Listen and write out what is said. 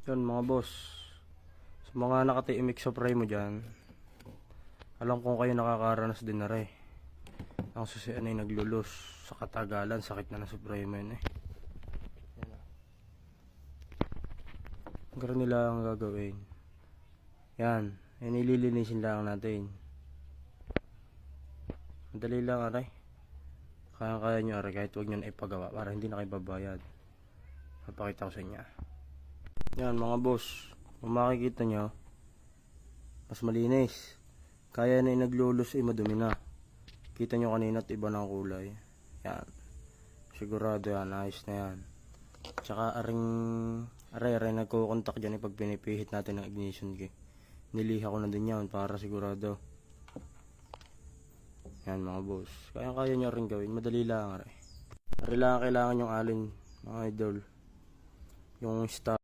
Yun mga boss, sa mga nakati-imix sa fry mo dyan, alam kong kayo nakakaranas din na rin. Ang susian ay naglulus sa katagalan, sakit na sa fry mo yun eh. Ganun nila ang gagawin. Yan, ililinisin lang natin. Madali lang aray. Kaya nyo aray, kahit huwag nyo na ipagawa para hindi na kayo babayad. Papakita ko sa inyo. Yan mga boss, kung makikita nyo, mas malinis. Kaya na naglulus ay madumi na. Kita nyo kanina at iba ng kulay. Yan, sigurado yan, ayos na yan. Tsaka aray nagkukontak dyan pag pinipihit natin ng ignition key. Niliha ko na din yan para sigurado. Yan mga boss, kaya nyo rin gawin, madali lang aray. Aray lang kailangan yung alin mga idol, yung start.